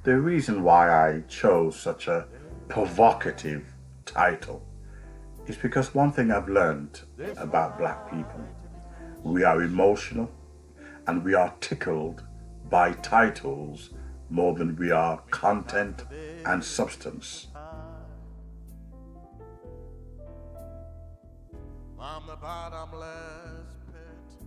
The reason why I chose such a provocative title is because one thing I've learned about black people, we are emotional and we are tickled by titles more than we are content and substance. I'm the bottomless pit.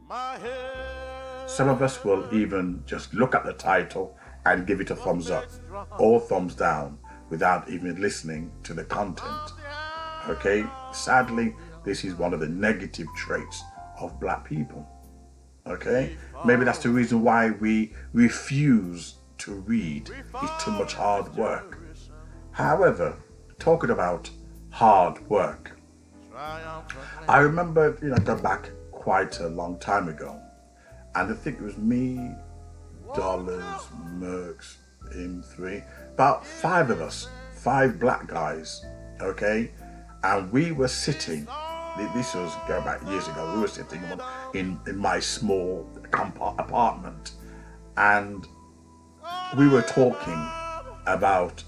My head. Some of us will even just look at the title and give it a thumbs up or thumbs down without even listening to the content. Okay? Sadly, this is one of the negative traits of black people. Okay? Maybe that's the reason why we refuse to read. It's too much hard work. However, talking about hard work, I remember, go back quite a long time ago, and I think it was me, Dollars, Mercs, M3, about 5 of us, 5 black guys, okay, and we were sitting. This was go back years ago. We were sitting in my small apartment, and we were talking about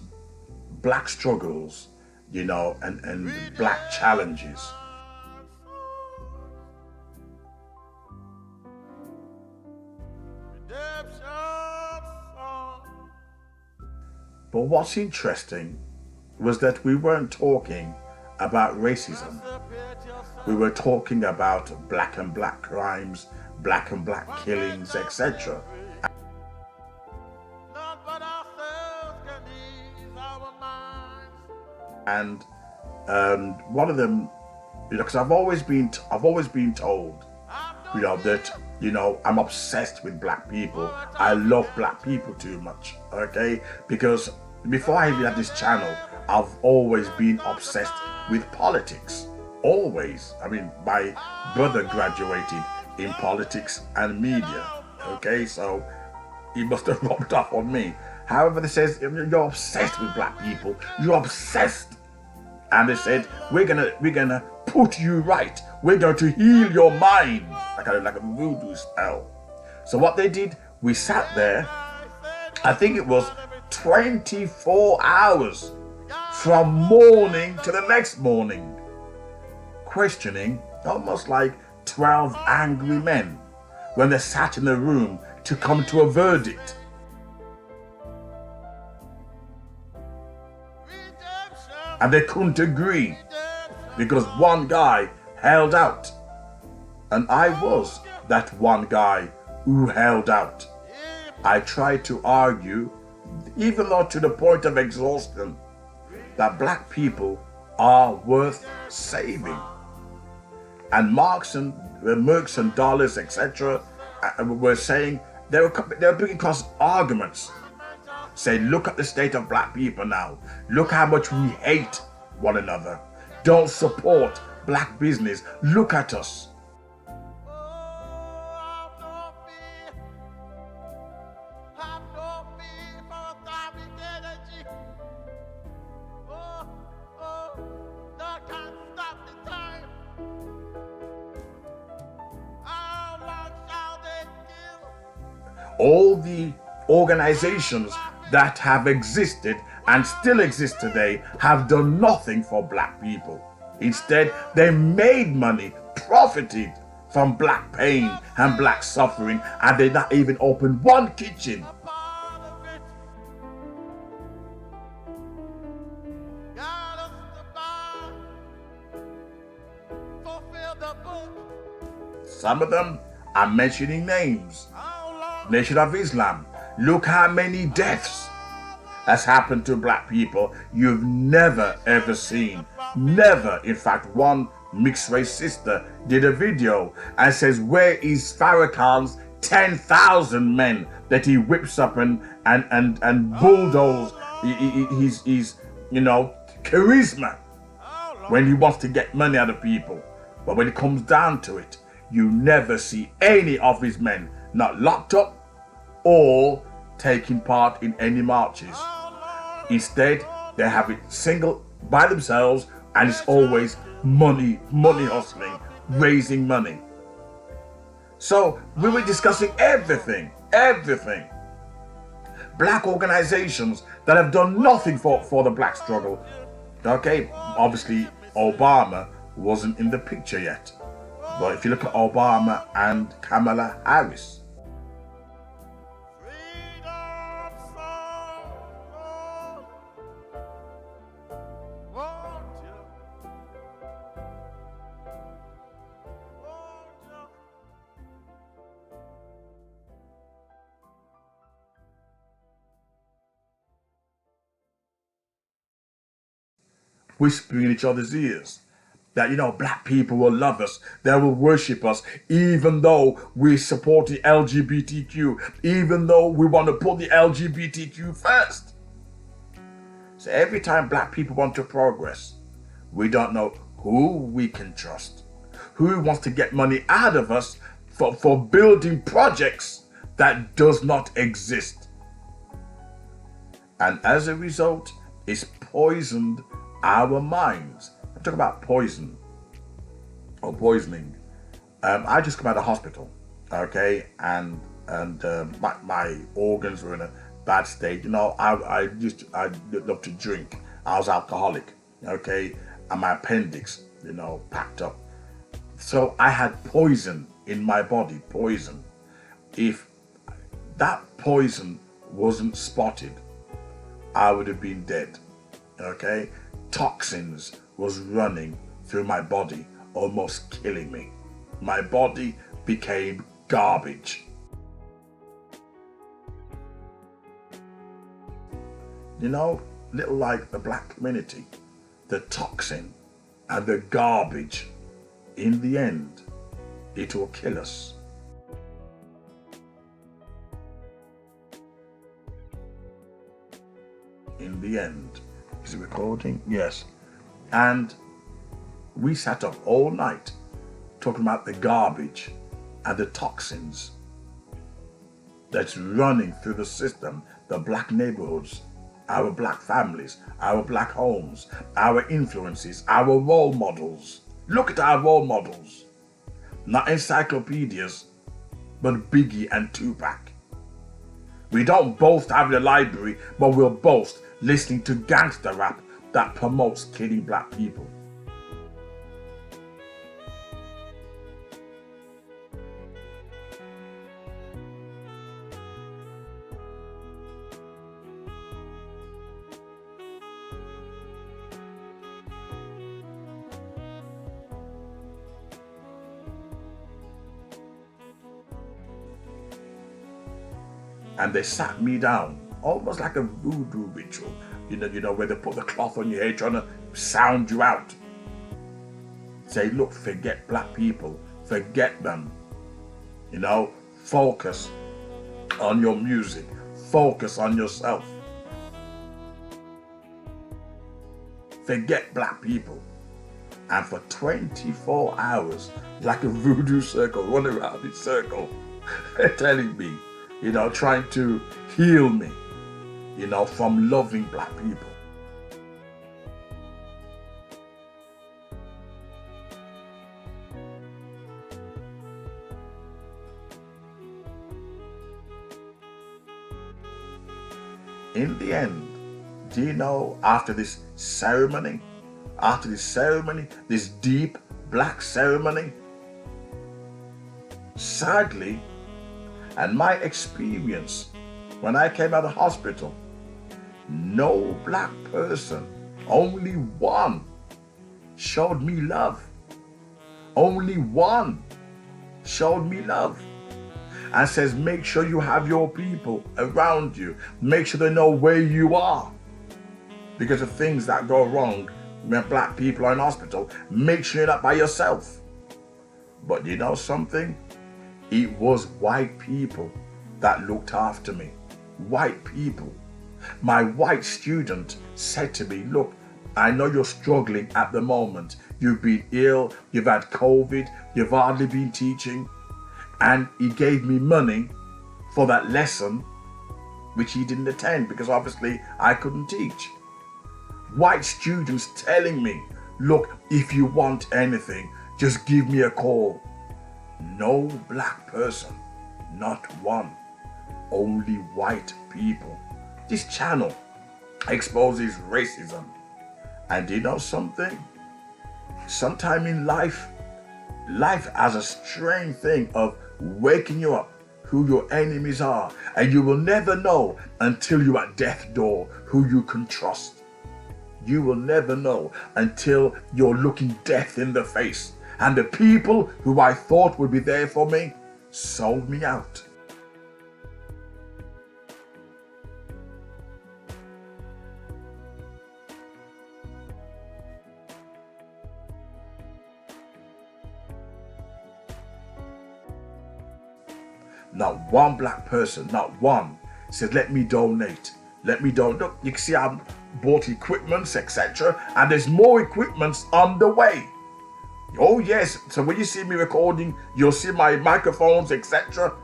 black struggles, and black challenges. But what's interesting was that we weren't talking about racism. We were talking about black and black crimes, black and black killings, etc. And one of them, because I've always been told, that I'm obsessed with black people. I love black people too much. Okay, because before I even had this channel, I've always been obsessed with politics. Always. I mean, my brother graduated in politics and media. Okay, so he must have rubbed off on me. However, they says you're obsessed with black people. You're obsessed, and they said we're gonna put you right. We're going to heal your mind, like a voodoo spell. So what they did, we sat there. I think it was 24 hours from morning to the next morning, questioning almost like 12 angry men when they sat in the room to come to a verdict. And they couldn't agree because one guy held out. And I was that one guy who held out. I tried to argue, even though to the point of exhaustion, that black people are worth saving. And Mercs and Dollars, etc., were saying, they were bringing across arguments. Say, look at the state of black people now. Look how much we hate one another. Don't support black business. Look at us. All the organizations that have existed and still exist today have done nothing for black people. Instead, they made money, profited from black pain and black suffering, and they not even opened one kitchen. Some of them are mentioning names. Nation of Islam. Look how many deaths has happened to black people you've never ever seen. Never. In fact, one mixed race sister did a video and says, where is Farrakhan's 10,000 men that he whips up and bulldoze his charisma when he wants to get money out of people. But when it comes down to it, you never see any of his men not locked up or taking part in any marches. Instead, they have it single by themselves, and it's always money hustling, raising money. So we were discussing everything, everything. Black organizations that have done nothing for the black struggle. Okay, obviously Obama wasn't in the picture yet. But if you look at Obama and Kamala Harris, freedom song, won't you? Won't you? whispering in each other's ears that, black people will love us, they will worship us, even though we support the LGBTQ, even though we want to put the LGBTQ first. So every time black people want to progress, we don't know who we can trust, who wants to get money out of us for building projects that does not exist. And as a result, it's poisoned our minds. I'm talking about poison or poisoning. I just come out of hospital, okay, and my organs were in a bad state. I love to drink. I was alcoholic, okay, and my appendix, packed up. So I had poison in my body, poison. If that poison wasn't spotted, I would have been dead, okay? Toxins was running through my body, almost killing me. My body became garbage. Little like the black community, the toxin and the garbage, in the end, it will kill us. In the end. Is it recording? Yes. And we sat up all night talking about the garbage and the toxins that's running through the system, the black neighborhoods, our black families, our black homes, our influences, our role models. Look at our role models. Not encyclopedias, but Biggie and Tupac. We don't boast having a library, but we'll boast listening to gangster rap that promotes killing black people. And they sat me down, almost like a voodoo ritual, where they put the cloth on your head trying to sound you out. Say, look, forget black people, forget them. Focus on your music, focus on yourself. Forget black people. And for 24 hours, like a voodoo circle, run around in circle, telling me, trying to heal me, from loving black people. In the end, do you know, after this ceremony, this deep black ceremony, sadly, and my experience when I came out of hospital, no black person, only one, showed me love. Only one showed me love. And says, make sure you have your people around you. Make sure they know where you are. Because of things that go wrong when black people are in hospital, make sure you're not by yourself. But you know something? It was white people that looked after me. White people. My white student said to me, look, I know you're struggling at the moment. You've been ill, you've had COVID, you've hardly been teaching. And he gave me money for that lesson, which he didn't attend because obviously I couldn't teach. White students telling me, look, if you want anything, just give me a call. No black person, not one, only white people. This channel exposes racism. And you know something? Sometime in life has a strange thing of waking you up who your enemies are, and you will never know until you're at death's door who you can trust. You will never know until you're looking death in the face. And the people who I thought would be there for me sold me out. Not one black person, not one, said, let me donate. Let me donate. Look, you can see I've bought equipments, etc. And there's more equipments on the way. Oh yes, so when you see me recording, you'll see my microphones, etc.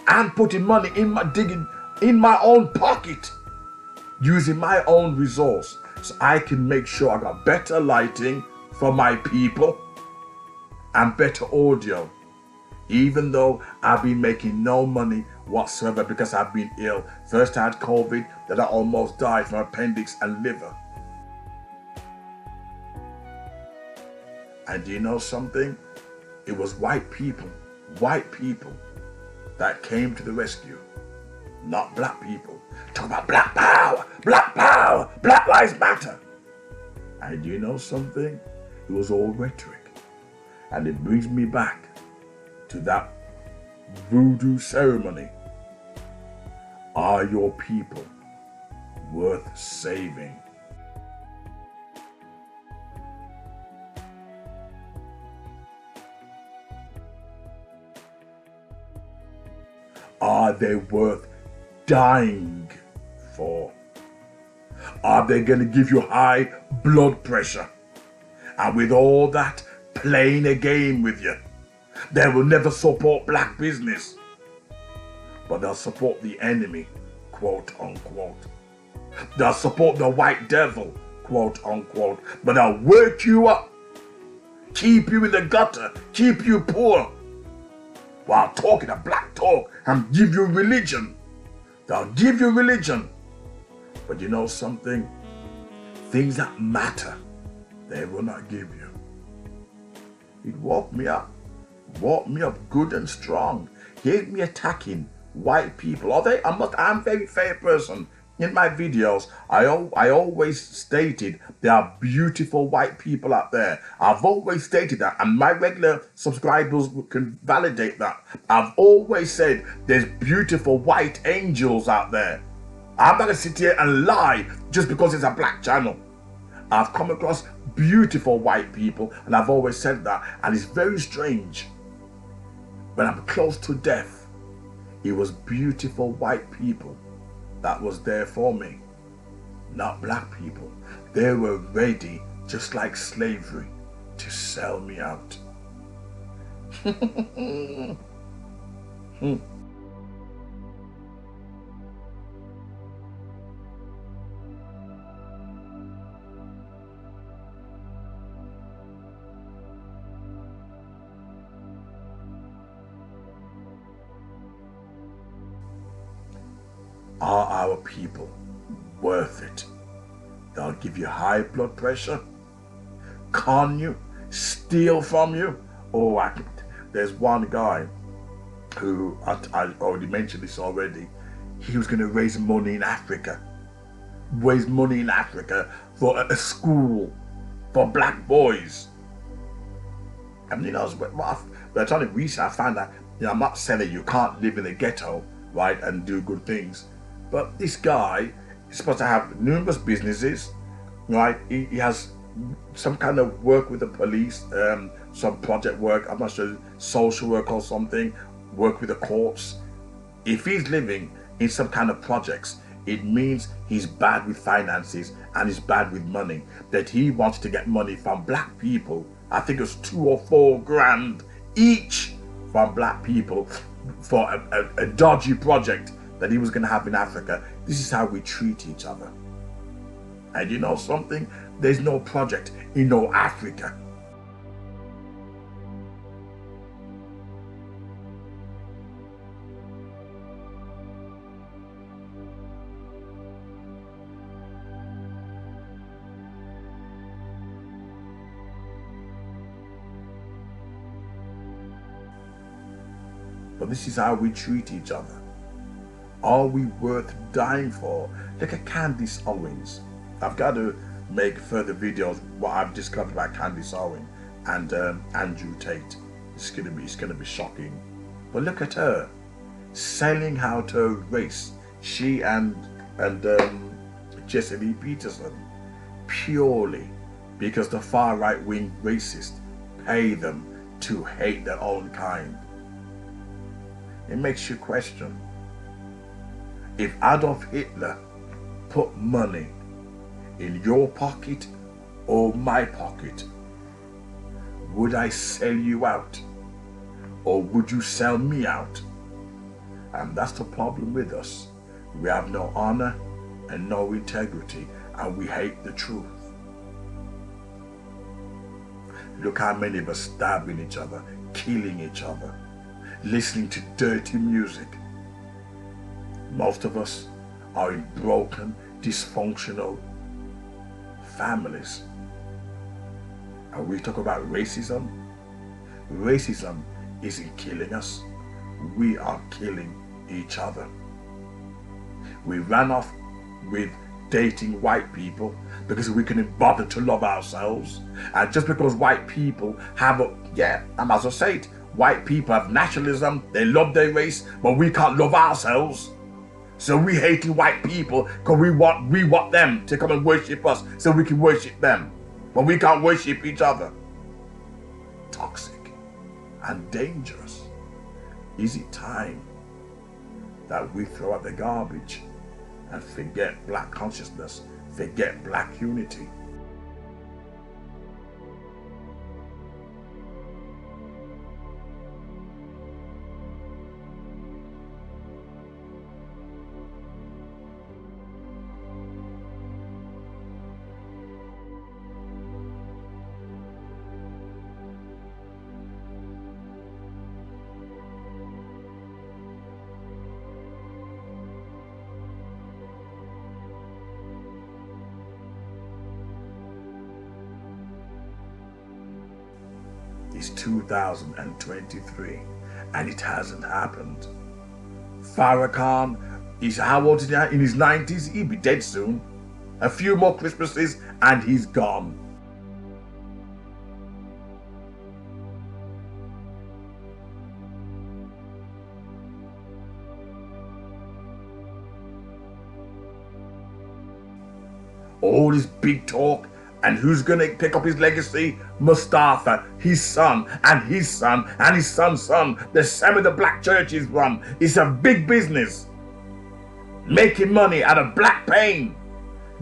I'm putting money digging in my own pocket, using my own resource, so I can make sure I got better lighting for my people and better audio. Even though I've been making no money whatsoever because I've been ill. First I had COVID, then I almost died from appendix and liver. And do you know something? It was white people that came to the rescue, not black people. Talk about black power, Black Lives Matter. And do you know something? It was all rhetoric. And it brings me back to that voodoo ceremony. Are your people worth saving? Are they worth dying for? Are they going to give you high blood pressure? And with all that, playing a game with you? They will never support black business, but they'll support the enemy, quote unquote. They'll support the white devil, quote unquote, but they'll work you up, keep you in the gutter, keep you poor, while talking a black talk and give you religion. They'll give you religion. But you know something? Things that matter, they will not give you. It woke me up good and strong. Here's me attacking white people. I'm a very fair person. In my videos, I always stated there are beautiful white people out there. I've always stated that, and my regular subscribers can validate that. I've always said there's beautiful white angels out there. I'm not gonna sit here and lie just because it's a black channel. I've come across beautiful white people, and I've always said that, and it's very strange. When I'm close to death, it was beautiful white people that was there for me, not black people. They were ready, just like slavery, to sell me out. Are our people worth it? They'll give you high blood pressure, con you, steal from you. There's one guy who, I already mentioned this already, he was going to raise money in Africa. For a school for black boys. And you know, by the time of research, I found that, I'm not saying that you can't live in the ghetto, right, and do good things. But this guy is supposed to have numerous businesses, right? He has some kind of work with the police, some project work, I'm not sure, social work or something, work with the courts. If he's living in some kind of projects, it means he's bad with finances and he's bad with money. That he wants to get money from black people. I think it was 2 or 4 grand each from black people for a dodgy project that he was going to have in Africa. This is how we treat each other. And you know something? There's no project in no Africa. But this is how we treat each other. Are we worth dying for? Look at Candace Owens. I've got to make further videos what I've discovered about Candace Owens and Andrew Tate. It's gonna be shocking. But look at her selling out her race. She and Jesse Lee Peterson, purely because the far right wing racists pay them to hate their own kind. It makes you question. If Adolf Hitler put money in your pocket or my pocket, would I sell you out? Or would you sell me out? And that's the problem with us. We have no honor and no integrity, and we hate the truth. Look how many of us stabbing each other, killing each other, listening to dirty music. Most of us are in broken, dysfunctional families. And we talk about racism. Racism isn't killing us. We are killing each other. We ran off with dating white people because we couldn't bother to love ourselves. And just because white people have I might as well say it, white people have nationalism, they love their race, but we can't love ourselves. So we hating white people because we want them to come and worship us so we can worship them. But we can't worship each other. Toxic and dangerous. Is it time that we throw out the garbage and forget black consciousness, forget black unity? It's 2023 and it hasn't happened. Farrakhan is how old is he now? In his 90s? He'll be dead soon. A few more Christmases and he's gone. All this big talk. And who's going to pick up his legacy? Mustafa, his son, and his son, and his son's son. The same way the black churches run. It's a big business. Making money out of black pain.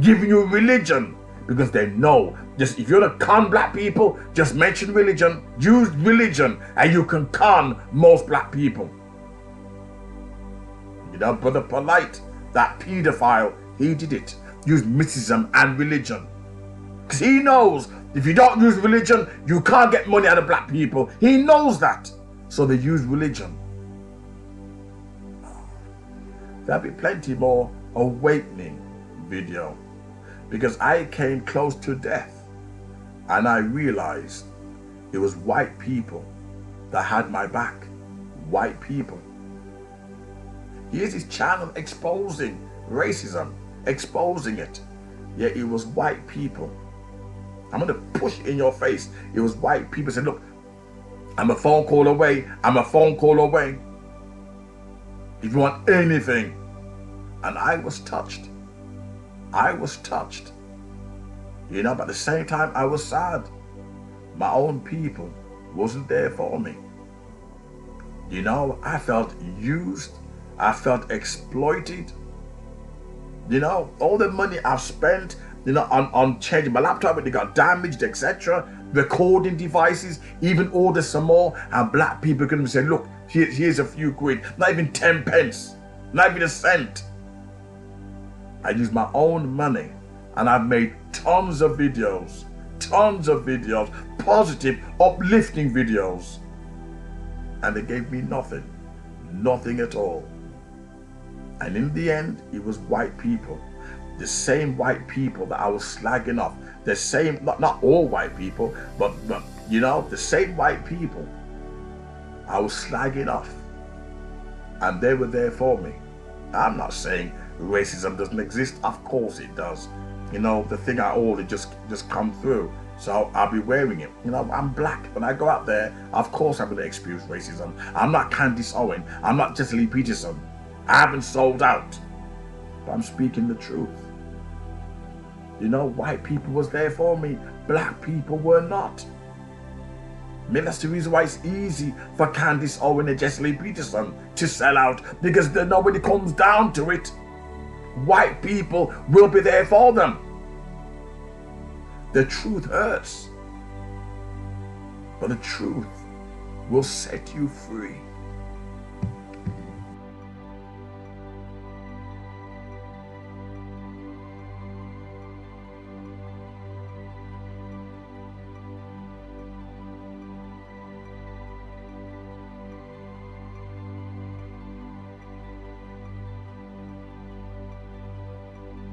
Giving you religion. Because they know, just if you're to con black people, just mention religion, use religion, and you can con most black people. You know, Brother Polight, that pedophile, he did it. Used mysticism and religion. Because he knows if you don't use religion, you can't get money out of black people. He knows that. So they use religion. There'll be plenty more awakening video. Because I came close to death. And I realized it was white people that had my back. White people. Here's his channel exposing racism. Exposing it. Yet it was white people. I'm going to push it in your face. It was white people saying, look, I'm a phone call away. I'm a phone call away. If you want anything. And I was touched. I was touched. You know, but at the same time, I was sad. My own people wasn't there for me. You know, I felt used. I felt exploited. You know, all the money I've spent, you know, on changing my laptop, but they got damaged, etc. Recording devices, even order some more, and black people can say, look, here's a few quid, not even 10 pence, not even a cent. I use my own money, and I've made tons of videos, positive, uplifting videos, and they gave me nothing at all. And in the end, it was white people. The same white people that I was slagging off. The same, not all white people, but you know, the same white people I was slagging off. and they were there for me. I'm not saying racism doesn't exist. Of course it does. You know, the thing I ordered just come through. So I'll be wearing it. You know, I'm black. When I go out there, of course I'm going to experience racism. I'm not Candace Owens. I'm not Jesse Peterson. I haven't sold out. But I'm speaking the truth. You know, white people was there for me. Black people were not. Maybe that's the reason why it's easy for Candace Owens and Jesse Peterson to sell out, because nobody comes down to it. White people will be there for them. The truth hurts, but the truth will set you free.